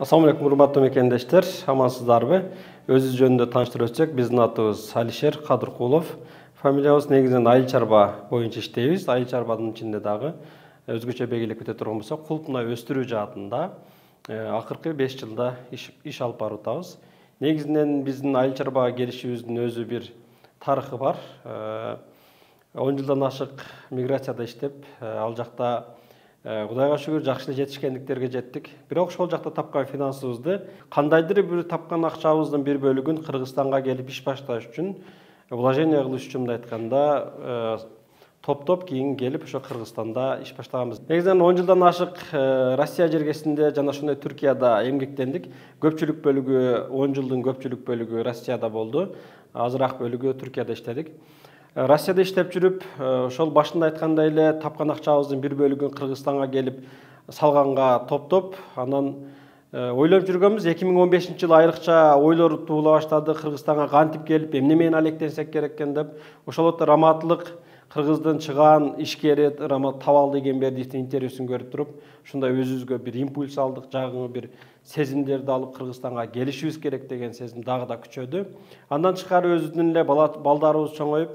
Assalamu alaikum, урматтуу мекендештер, амансыздарбы? Өзүбүз жөнүндө тааныштырып өтсөк, биздин атыбыз Алишер Кадыркулов. Фамилиябыз негизинен айыл чарба боюнча иштейбиз. Айыл чарбанын ичинде дагы өзгөчө белгилеп өтө турган болсок, кулпнай өстүрүү жаатында акыркы 5 жылда иш алып барып атабыз. Негизинен биздин айыл чарбага келишибиздин өзү бир тарыхы бар. 10 жылдан ашык миграцияда иштеп, ал жакта Кудайга шүгүр жакшы жетишкендиктерге жеттик. Бирок ошол жакта тапкан финансыбызды, кандайдыр бир тапкан акчабыздын бир бөлүгүн Кыргызстанга келип иш башташ үчүн, вложение кылыш үчүн мындай айтканда, топтоп кийин келип ошо Кыргызстанда иш баштаганбыз. Негизинен 10 жылдан ашык Россия жергесинде жана ошондой Түркияда эмгектендик. Көпчүлүк бөлүгү, 10 жылдын көпчүлүк бөлүгү Россияда болду. Азыраак бөлүгү Түркияда иштедик. Россияда иштеп жүрүп, ошол башында айткандай эле тапкан акчабыздын бир бөлүгүн Кыргызстанга келип салганга топтоп, анан ойлоп жүргөнбүз. 2015-жылы айрыкча ойлор туула баштады. Кыргызстанга кантип келип, эмне менен алектенсек керек экен деп. Ошолото Раматлык Кыргыздын чыгаан ишкери Рамат Табал деген бердиевдин интервьюсун көрүп туруп, ушундай өзүбүзгө бир импульс алдык, жаңы бир сезимдерди алып Кыргызстанга келишибиз керек деген сезим дагы да күчөдү. Андан тышкары өзүбүздүн эле балдарыбыз чоңоюп,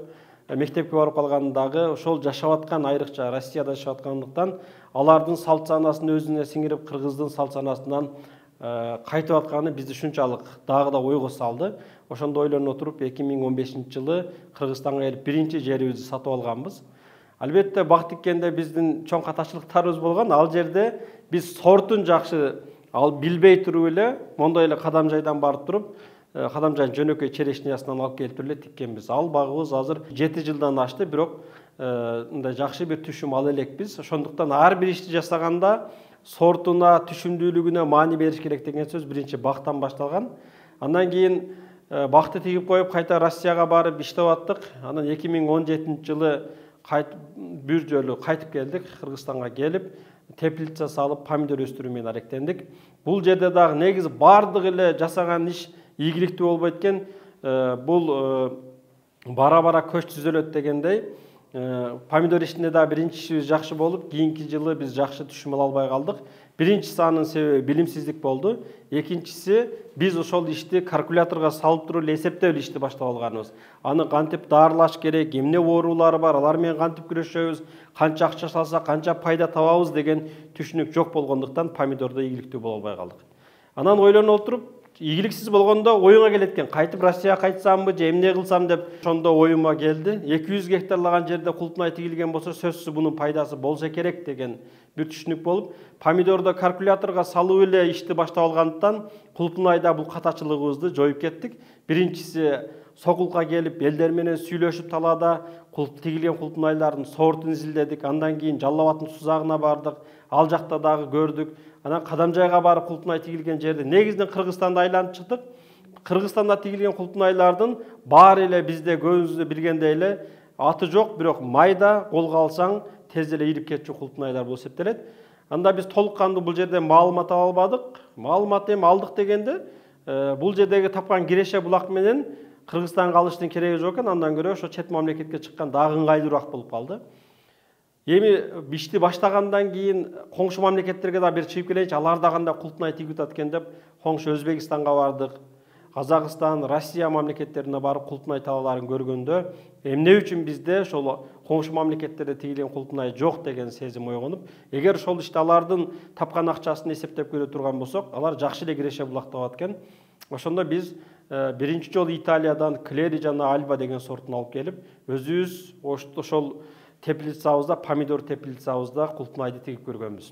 мектепке барып калгандагы ошол жашап аткан айрыкча Россияда жашап аткандыктан алардын салт санасын өзүнө сиңирип, кыргыздын салт санасынан кайтып атканы бизди шунчалык дагы да ойго салды. Ошондо ойлоно туруп 2015-жылы Кыргызстанга келип биринчи жерибизди сатып алганбыз. Албетте бак тиккенде биздин чоң катачылыктарыбыз болгон. Ал жерде биз сортун жакшы билбей туруп эле, мондой эле кадамжайдан барып туруп, кадамжайдын жөнөкөй черешнясынан алып келип туруп эле тиккенбиз. Ал багыбыз азыр 7 жылдан ашты, бирок мындай жакшы бир түшүм ала элекпиз. Ошондуктан ар бир ишти жасаганда сортуна, түшүмдүүлүгүнө маани бериш керек деген сөз биринчи бактан башталган. Андан кийин бакты тигип коюп кайта Россияга барып иштеп аттык. Анан 2017-жылы бир жолу кайтып келдик, Кыргызстанга келип, теплица салып, помидор өстүрүү менен алектендик. Бул жерде дагы негизи бардык эле жасаган иш ийгиликтүү болбойт экен. Бул бара-бара көч түзөлөт дегендей. Помидор ишинде да биринчи ишибиз жакшы болуп, кийинки жылы биз жакшы түшүм ала албай калдык. Биринчиси анын себеби билимсиздик болду. Экинчиси биз ошол ишти калькуляторго салып туруп эле эсептеп эле ишти баштап алганбыз. Аны кантип даарылаш керек, эмне оорулары бар, алар менен кантип күрөшөбүз, канча акча салсак канча пайда табабыз деген түшүнүк жок болгондуктан помидордо ийгиликтүү боло албай калдык. Анан ойлоно отуруп, ийгиликсиз болгондо оюңа келет экен, кайтып Россияга кайтсамбы же эмне кылсам деп ошондо оюма келди. 200 гектарлаган жерде кулпнай тигилген болсо, сөзсүз бунун пайдасы болсо керек деген бир түшүнүк болуп, помидордо калькуляторго салып эле ишти баштап алгандыктан кулпнайда бул катачылыгыбызды жоюп кеттик. Биринчиси Сокулка келип, элдер менен сүйлөшүп талаада тигилген кулпнайлардын сортун изилдедик. Андан кийин Жалал Абадтын Сузагына бардык. Ал жакта дагы көрдүк. Анан Кадамжайга барып кулпнай тигилген жерде негизинен Кыргызстанды айланып чыктык. Кыргызстанда тигилген кулпнайлардын баары эле бизде көзүбүздө билгендей эле аты жок, бирок майда, колго алсаң тез эле ийип кетчү кулпнайлар болуп эсептелет. Анда биз толук кандуу бул жерде маалымат ала албадык. Маалымат эми алдык дегенде, бул жердеги тапкан киреше булак менен Кыргызстанга алыштын кереги жок экен. Андан көрө ошо чет мамлекетке чыккан дагы ыңгайлуураак болуп калды. Эми ишти баштагандан кийин коңшу мамлекеттерге да бир чыгып келейинчи, алар да кандай кулпнай тигип атат экен деп коңшу Өзбекстанга бардык. Казакстан, Россия мамлекеттерине барып кулпнай талааларын көргөндө, эмне үчүн бизде ошол коңшу мамлекеттерде тигилген кулпнай жок деген сезим ойгонуп, эгер ошол иште алардын тапкан акчасын эсептеп көрө турган болсок, алар жакшы эле киреше булак табат экен. Ошондо биз биринчи жолу Италиядан Клери жана Альба деген сортун алып келип, өзүбүз ошол теплицабызда, помидор теплицабызда кулпнайды тигип көргөнбүз.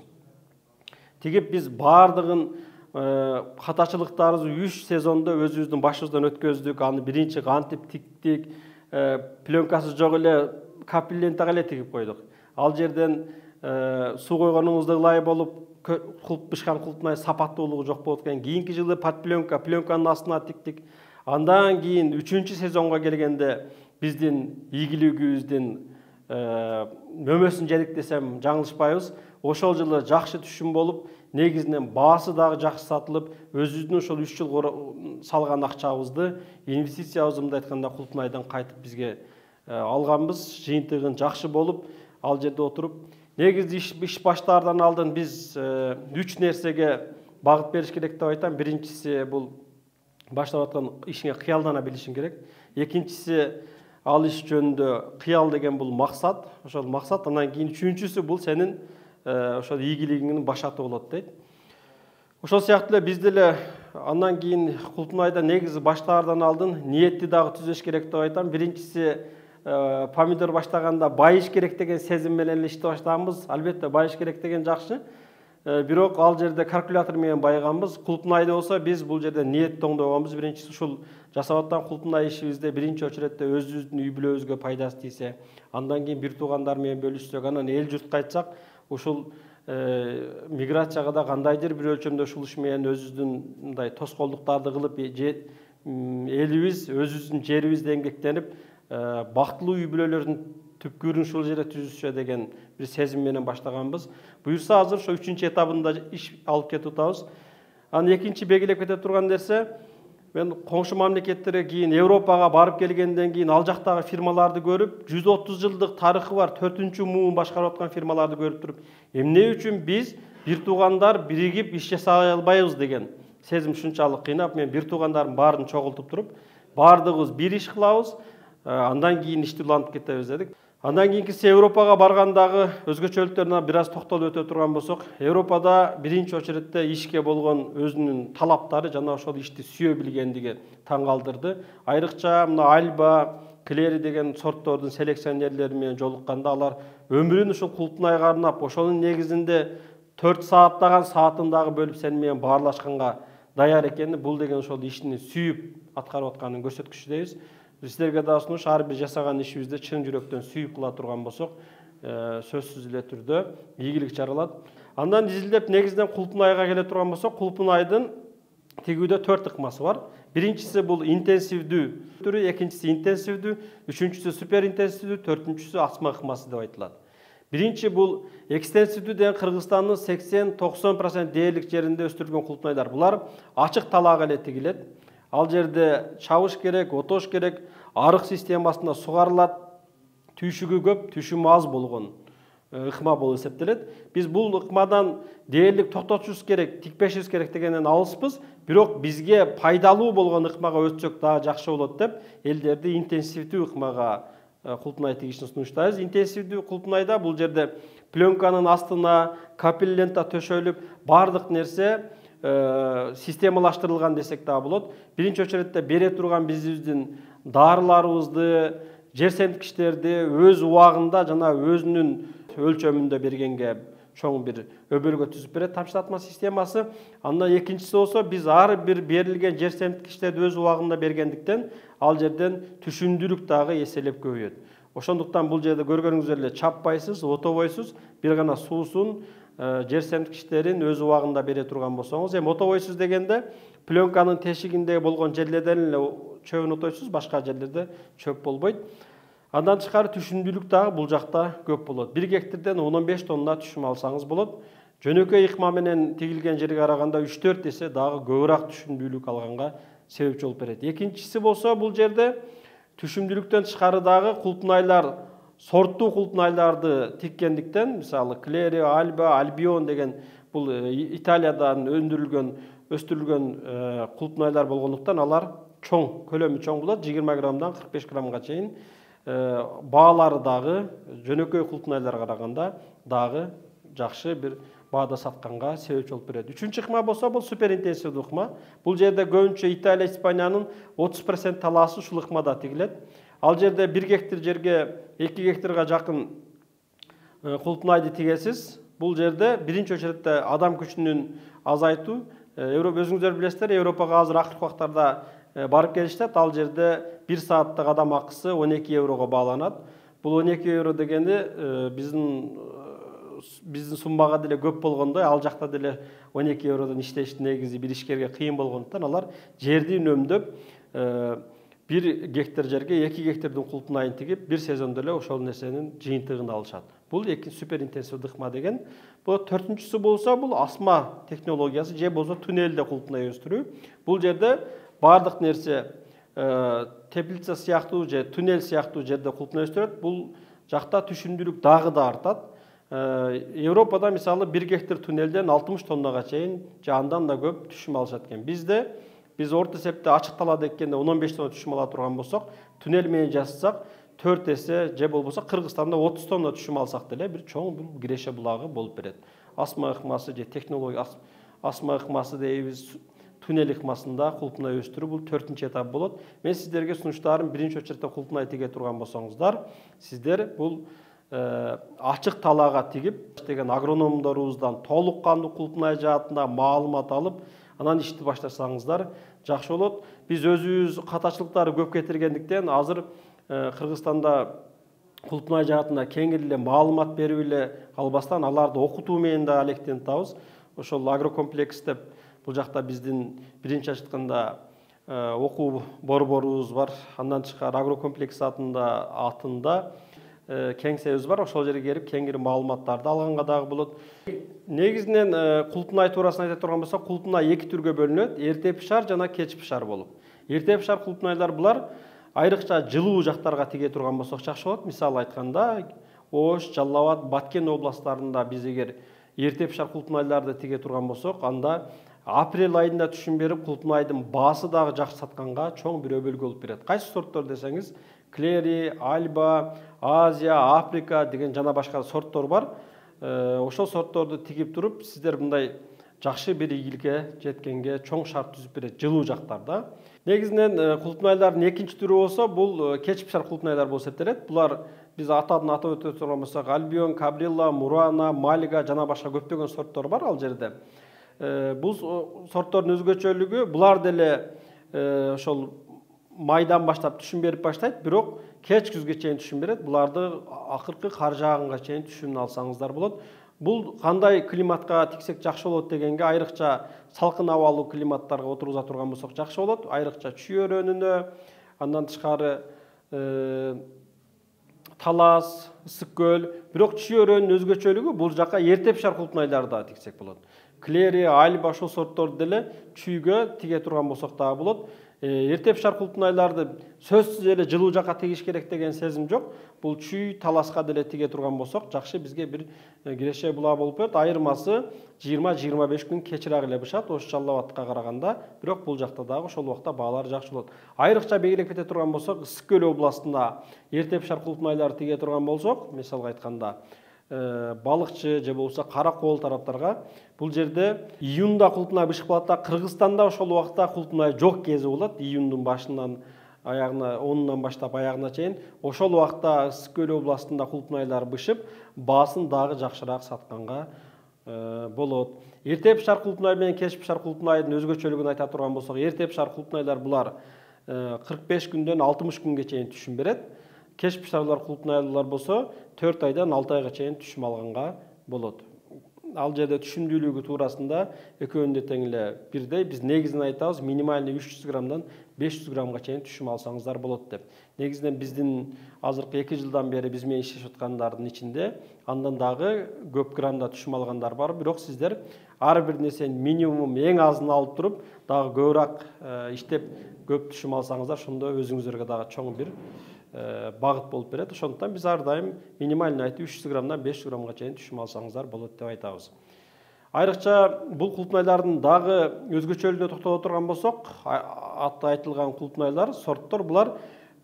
Тигип биз бардыгын катачылыктарыбызды 3 сезондо өзүбүздүн башыбыздан өткөздүк. Аны биринчи кантип тиктик, пленкасы жок эле капель лентага эле тигип койдук. Ал жерден суу койгонуңузда ылай болуп, бышкан кулпнай сапаттуулугу жок болот экен. Кийинки жылы подпленка, пленканын астына тиктик. Андан кийин 3-чү сезонго келгенде биздин ийгилигибиздин мөмөсүн жедик десем жаңылышпайбыз. Ошол жылы жакшы түшүм болуп, негизинен баасы дагы жакшы сатылып, өзүбүздүн ошол 3 жыл салган акчабызды, инвестициябызды мындай айтканда кулпнайдан кайтып бизге алганбыз. Жыйынтыгын жакшы болуп, ал жерде отуруп, негизи иш баштаардан алдын биз 3 нерсеге багыт бериш керек деп айтам. Биринчиси бул баштап аткан ишиңе кыялдана билишиң керек. Экинчиси ал иш жөнүндө кыял деген бул максат. Ошол максат. Андан кийин үчүнчүсү бул сенин ошол ийгилигиңдин башаты болот дейт. Ошол сыяктуу эле биз деле андан кийин Кулпунайда негизи баштаардан алдын ниетти дагы түзөш керек деп айтам. Биринчиси помидор баштаганда байыш керек деген сезим менен эле иштеп баштаганбыз. Албетте байыш керек деген жакшы. Бирок ал жерде калькулятор менен байыганбыз. Кулпунайда болсо биз бул жерде ниет тоңдогонбуз. Биринчиси ушул жасап аткан Кулпунай ишибизде биринчи очередде өзүбүздүн үй бүлөбүзгө пайдасы тийсе, андан кийин бир туугандар менен бөлүшсөк, анан эл журтка айтсак, ушул миграцияга да кандайдыр бир өлчөмдө ушул иш менен өзүбүздүн мындай тоскоолдуктарды кылып, элибиз, өзүбүздүн жерибизде эмгектенип, бактылуу үй бүлөлөрдүн түпкүрүн ушул жерде түзүшчү деген бир сезим менен баштаганбыз. Буюрса азыр ошо 3-чү этабында иш алып кетип атабыз. Анан экинчи белгилеп кете турган нерсе, мен коңшу мамлекеттерге кийин Европага барып келгенден кийин ал жактагы фирмаларды көрүп, 130 жылдык тарыхы бар 4-чү муун башкарып аткан фирмаларды көрүп туруп, эмне үчүн биз бир туугандар биригип иш жасай албайбыз деген сезим ушунчалык кыйнап, мен бир туугандардын баарын чогултуп туруп, баардыгыбыз бир иш кылабыз, андан кийин ишти улантып кетебиз дедик. Андан кийинкиси Европага баргандагы өзгөчөлүктөрүнө бир аз токтолуп өтө турган болсок, Европада биринчи очередде ишке болгон өзүнүн талаптары жана ошол ишти сүйө билгендиги таң калтырды. Айрыкча мына Альба, Клери деген сорттордун селекционерлери менен жолукканда алар өмүрүн ушул Кулпунайга арнап, ошонун негизинде 4 сааттаган саатын дагы бөлүп сени менен баарлашканга даяр экени, бул деген ошол ишини сүйүп аткарып атканын көрсөткүчү дейбиз. Сиздерге да сунуш, ар бир жасаган ишибизди чын жүрөктөн сүйүп кыла турган болсок, сөзсүз эле түрдө ийгилик жаралат. Андан изилдеп негизинен Кулпунайга келе турган болсок, Кулпунайдын тигүүдө 4 ыкмасы бар. Биринчиси бул интенсивдүү түрү, экинчиси интенсивдүү, үчүнчүсү супер интенсивдүү, төртүнчүсү асма ыкмасы деп айтылат. Биринчи бул экстенсивдүү деген Кыргызстандын 80-90% дээрлик жеринде өстүрүлгөн Кулпунайлар. Булар ачык талаага эле тигилет. Ал жерде чабыш керек, отош керек, арык системасына сугарылат, түйшүгү көп, түшүмү аз болгон ыкма болуп эсептелет. Биз бул ыкмадан дээрлик токтотушубуз керек, тикпешибиз керек дегенден алыспыз, бирок бизге пайдалуу болгон ыкмага өтсөк дагы жакшы болот деп, элдерди интенсивдүү ыкмага Кулпунай тигишин сунуштайбыз. Интенсивдүү Кулпунайда бул жерде пленканын астына капель лента төшөлүп, бардык нерсе системалаштырылган десек дагы болот. Биринчи очередде бере турган бизибиздин дарыларыбызды, жер семткичтерди өз убагында жана өзүнүн өлчөмүндө бергенге чоң бир өбөлгө түзүп берет тамчылатма системасы. Андан экинчиси болсо, биз ар бир берилген жер семткичтерди өз убагында бергендиктен ал жерден түшүмдүүлүк дагы эселеп көбөйөт. Ошондуктан бул жерде көргөнүңүздөр эле чаппайсыз, отобойсуз, бир гана суусун, жер семткичтерин өз убагында бере турган болсоңуз, эми отобойсуз дегенде пленканын тешигинде болгон жерлерден эле чөбүн отойсуз, башка жерлерде чөп болбойт. Андан тышкары түшүмдүүлүк дагы бул жакта көп болот. 1 гектардан 10-15 тонна түшүм алсаңыз болот. Жөнөкөй ыкма менен тигилген жерге караганда 3-4 эсе дагы көбүрөөк түшүмдүүлүк алганга себепчи болуп берет. Экинчиси болсо, бул жерде түшүмдүүлүктөн тышкары дагы Кулпунайлар сорттуу Кулпунайларды тиккендиктен, мисалы Клери, Альба, Альбион деген бул Италиядан өндүрүлгөн, өстүрүлгөн Кулпунайлар болгондуктан алар чоң, көлөмү чоң болот, 20 граммдан 45 граммга чейин. Баалары дагы жөнөкөй Кулпунайларга караганда дагы жакшы бир баада сатканга себепчи болуп берет. Үчүнчү ыкма болсо, бул супер интенсивдүү ыкма. Бул жерде көбүнчө Италия, Испаниянын 30% талаасы ушул ыкмада тигилет. Ал жерде 1 гектар жерге 2 гектарга жакын Кулпунайды тигесиз. Бул жерде биринчи очередде адам күчүнүн азайтуу. Өзүңүздөр билесиздер, Европага азыр акыркы убактарда барып келиштет. Ал жерде 1 сааттык адам акысы 12 еврого бааланат. Бул 12 евро дегенде биздин суммага деле көп болгондой, ал жакта деле 12 евродон иштеш негизи бир ишкерге кыйын болгондуктан алар жерди үнөмдөп 1 гектар жерге 2 гектардын Кулпунайын тигип, бир сезондо эле ошол нерсенин жыйынтыгын алышат. Бул супер интенсивдүү ыкма деген. Бул төртүнчүсү болсо, бул асма технологиясы же болсо туннелде Кулпунай өстүрүү. Бул жерде бардык нерсе теплица сыяктуу же туннель сыяктуу жерде Кулпунай өстүрөт. Бул жакта түшүмдүүлүк дагы да артат. Европада мисалы 1 гектар түнелден 60 тоннаға чейин жандан да көп түшүм алышат экен. Биз орто эсепте ачык талаада эккенде 10-15 тонна түшүм ала турган болсок, түнел менен жасасак 4 эсе же болбосо Кыргызстанда 30 тонна түшүм алсак деле бир чоң бул Киреше булагы болуп берет. Асма ыкмасы же технология асма ыкмасы дейбиз, түнел ыкмасында кулпунай өстүрүү бул 4-нчи этап болот. Мен сиздерге сунуштарым биринчи очередде кулпунай тиге турган болсоңуздар, сиздер бул ачык талаага тигип деген агрономдорубуздан толук кандуу кулпунай жаатында маалымат алып, анан ишти баштасаңыздар жакшы болот. Биз өзүбүз катачылыктары көп кетиргендиктен азыр Кыргызстанда кулпунай жаатында кеңири эле маалымат берип эле албастан аларды окутуу менен да алектенип атабыз. Ошол агрокомплекс деп бул жакта биздин биринчи айтканда окуу борборубуз бар. Андан тышкары агрокомплекс атында кеңсебиз бар. Ошол жерге келип кеңири маалыматтарды алганга дагы болот. Негизинен кулпунай туурасында айта турган болсок, кулпунай эки түргө бөлүнөт: эрте пишар жана кеч пишар болуп. Эрте пишар кулпунайлар булар айрыкча жылуу жактарга тиге турган болсок жакшы болот. Мисалы айтканда, Ош, Жалал Абад, Баткен областтарында биз эгер эрте пишар кулпунайларды тиге турган болсок, анда апрель айында түшүм берип, кулпунайдын баасы дагы жакшы сатканга чоң бир өбөлгө болуп берет. Кайсы сорттор десеңиз, Клери, Альба, Азия, Африка деген жана башка сорттор бар. Ошол сортторду тигип туруп, сиздер мындай жакшы бир ийгиликке жеткенге чоң шарт түзүп берет жылуу жактарда. Негизинен кулпунайлардын экинчи түрү болсо, бул кеч пишар кулпунайлар болуп эсептелет. Булар биз атап өтө турган болсок, Альбион, Кабрилла, Мурана, Малига жана башка көптөгөн сорттор бар ал жерде. Бул сорттордун өзгөчөлүгү, булар деле ошол майдан баштап түшүм берип баштайт, бирок кеч күзгө чейин түшүм берет. Буларды акыркы кар жаагынга чейин түшүмүн алсаңыздар болот. Бул кандай климатка тиксек жакшы болот дегенге, айрыкча салкын абалуу климаттарга отургуза турган болсок жакшы болот. Айрыкча Чүй өрөөнүнө, андан тышкары Талас, Ысык көл. Бирок Чүй өрөөнүнүн өзгөчөлүгү бул жака эрте пишар кулпунайларды да тиксек болот. Клери, Альба ошол сорттор деле чүйгө тиге турган болсок дагы болот. Эрте пишар кулпунайларды сөзсүз эле жылуу жакка тигиш керек деген сезим жок. Бул Чүй, Таласка деле тиге турган болсок, жакшы бизге бир Киреше булагы болуп берет. Айырмасы 20-25 күн кечирээк эле бышат Ош, Жалал Абадка караганда, бирок бул жакта дагы ошол убакта баалар жакшы болот. Айрыкча белгилеп кете турган болсок, Ысык көл областында эрте пишар кулпунайлар тиге турган болсок, мисалга айтканда, балыкчы же болбосо Каракол тараптарга бул жерде июнда кулпунай бышып калат да, Кыргызстанда ошол убакта кулпунай жок кези болот. Июндун башынан аягына, 10-нан баштап аягына чейин ошол убакта Ысык көл областында кулпунайлар бышып, баасын дагы жакшыраак сатканга болот. Эрте пишар кулпунай менен кеч пишар кулпунайдын өзгөчөлүгүн айта турган болсок, эрте пишар кулпунайлар булар 45 күндөн 60 күнгө чейин түшүм берет. Кеч пишарлар кулпунайлар болсо 4 айдан 6 айга чейин түшүм алганга болот. Ал жерде түшүмдүүлүгү туурасында экөөнүн тең эле бирдей. Биз негизинен айтабыз, минимальный 300 граммдан 500 граммга чейин түшүм алсаңыздар болот деп. Негизинен биздин азыркы 2 жылдан бери биз менен иштешип аткандардын ичинде андан дагы көп граммда түшүм алгандар бар. Бирок сиздер ар бир нерсенин минимум эң азын алып туруп, дагы көбүрөөк иштеп көп түшүм алсаңыздар, ошондо өзүңүздөргө дагы чоң бир багыт болуп берет. Ошондуктан биз ар дайым минимальный айтып 300 граммдан 500 граммга чейин түшүм алсаңыздар болот деп айтабыз. Айрыкча бул кулпунайлардын дагы өзгөчөлүгүнө токтоло турган болсок, атта айтылган кулпунайлар, сорттор булар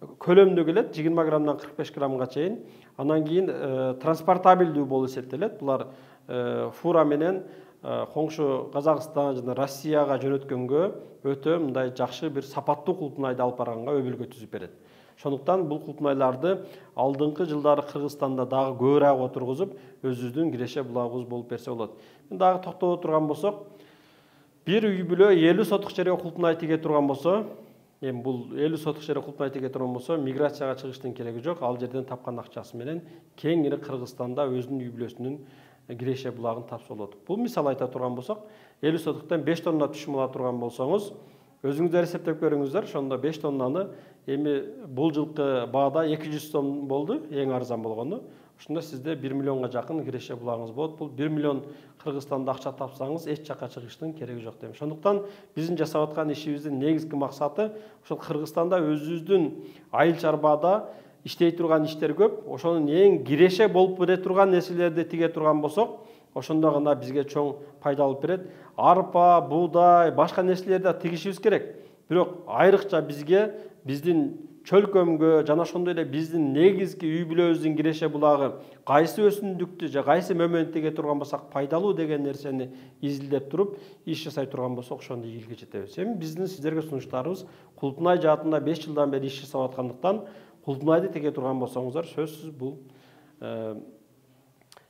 көлөмдө келет, 20 граммдан 45 граммга чейин. Анан кийин транспортабелдүү болуп эсептелет. Булар фура менен коңшу Казакстан жана Россияга жөнөткөнгө өтө мындай жакшы бир сапаттуу кулпунайды алып барганга өбөлгө түзүп берет. Ошондуктан бул кулпунайларды алдыңкы жылдары Кыргызстанда дагы көбүрөөк отургузуп, өзүбүздүн Киреше булагыбыз болуп берсе болот. Мен дагы токтоло турган болсок, бир үй бүлө 50 сотук жерге кулпунай тиге турган болсо, эми бул 50 сотук жерге кулпунай тиге турган болсо, миграцияга чыгыштын кереги жок. Ал жерден тапкан акчасы менен кеңири Кыргызстанда өзүнүн үй бүлөсүнүн Киреше булагын тапса болот. Бул мисал айта турган болсок, 50 сотуктан 5 тонна түшүм ала турган болсоңуз, өзүңүздөр эсептеп көрүңүздөр. Ошондо 5 тоннаны эми бул жылкы баада 200 сом болду, эң арзан болгону. Ошондо сизде 1 миллионго жакын Киреше булагыңыз болот. Бул 1 миллион Кыргызстанда акча тапсаңыз, эч жакка чыгыштын кереги жок дейм. Ошондуктан биздин жасап аткан ишибиздин негизги максаты ошол Кыргызстанда өзүбүздүн айыл чарбада иштей турган иштер көп. Ошонун эң киреше болуп бере турган нерселерди тиге турган болсок, ошондо гана бизге чоң пайда алып берет. Арпа, буудай, башка нерселерди да тигишибиз керек. Бирок айрыкча бизге биздин чөлкөмгө жана ошондой эле биздин негизги үй бүлөбүздүн киреше булагы кайсы өсүмдүктү же кайсы мөмөнтү теге турган болсак пайдалуу деген нерсени изилдеп туруп иш жасай турган болсок ошондо ийгиликке жетебиз. Эми биздин сиздерге сунуштарыбыз Кулпунай жаатында 5 жылдан бери иш жасап аткандыктан Кулпунайды теге турган болсоңуздар сөзсүз бул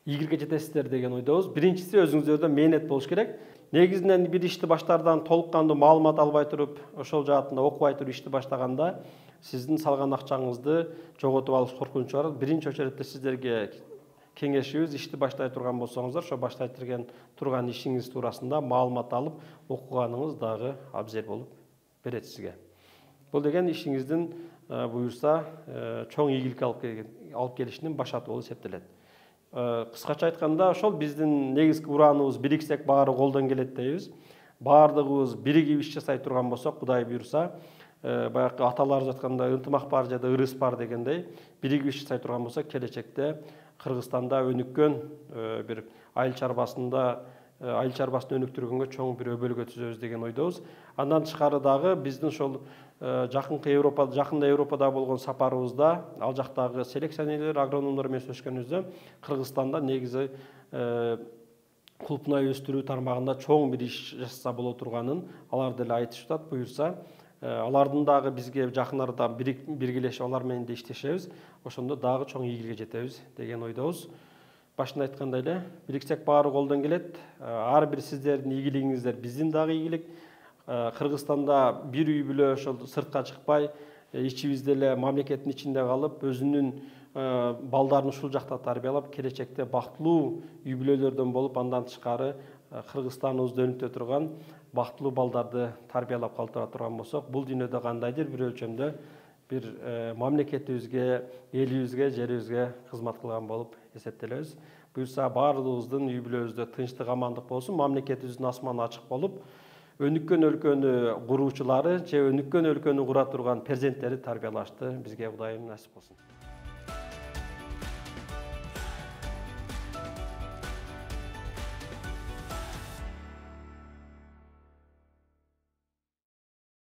ийгиликке жетесиздер деген ойдобуз. Биринчиси өзүңүздөрдө мээнет болуш керек. Негизинен бир ишти баштаардан толук кандуу маалымат албай туруп, ошол жаатында окубай туруп ишти баштаганда сиздин салган акчаңызды жоготуп алыш коркунучу бар. Биринчи очередте сиздерге кеңешибиз ишти баштай турган болсоңуздар, ошо баштай турган ишиңиз туурасында маалымат алып окуганыңыз дагы абзел болуп берет сизге. Бул деген ишиңиздин буюрса чоң ийгиликке алып келишинин башаты болуп эсептелет. Кыскача айтканда ошол биздин негизги урааныбыз бириксек баары колдон келет дейбиз. Баардыгыбыз биригип иш жасай турган болсок, Кудай буюрса, баягы аталарыбыз айтканда ынтымак бар жерде ырыс бар дегендей, биригип иш жасай турган болсок, келечекте Кыргызстанда өнүккөн бир айыл чарбасын өнүктүргөнгө чоң бир өбөлгө түзөбүз деген ойдобуз. Андан тышкары дагы биздин ошол жакында Европада болгон сапарыбызда, ал жактагы селекционерлер, агрономдор менен сөзгөнүбүздө Кыргызстанда негизи кулпунай өстүрүү тармагында чоң бир иш жасаса боло турганын алар деле айтышып атат. Буюрса, алардын дагы бизге жакын арада биргелешип алар менен да иштешебиз. Ошондо дагы чоң ийгиликке жетебиз деген ойдобуз. Башында айткандай эле, бириксек баары колдон келет. Ар бир сиздердин ийгилигиңиздер биздин дагы ийгилик. Кыргызстанда бир үй бүлө ошол сыртка чыкпай, ичибизде эле мамлекеттин ичинде калып, өзүнүн балдарын ушул жакта тарбиялап, келечекте бактылуу үй бүлөлөрдөн болуп, андан тышкары Кыргызстаныбызды өнүктүрө турган бактылуу балдарды тарбиялап калтыра турган болсок, бул дүйнөдө кандайдыр бир өлчөмдө бир мамлекетибизге, элибизге, жерибизге кызмат кылган болуп эсептелебиз. Буюрса баардыгыбыздын үй бүлөбүздө тынчтык, амандык болсун, мамлекетибиздин асманы ачык болуп, өнүккөн өлкөнү куруучулары же өнүккөн өлкөнү кура турган перзенттери тарбиялашты бизге Кудайым насип кылсын.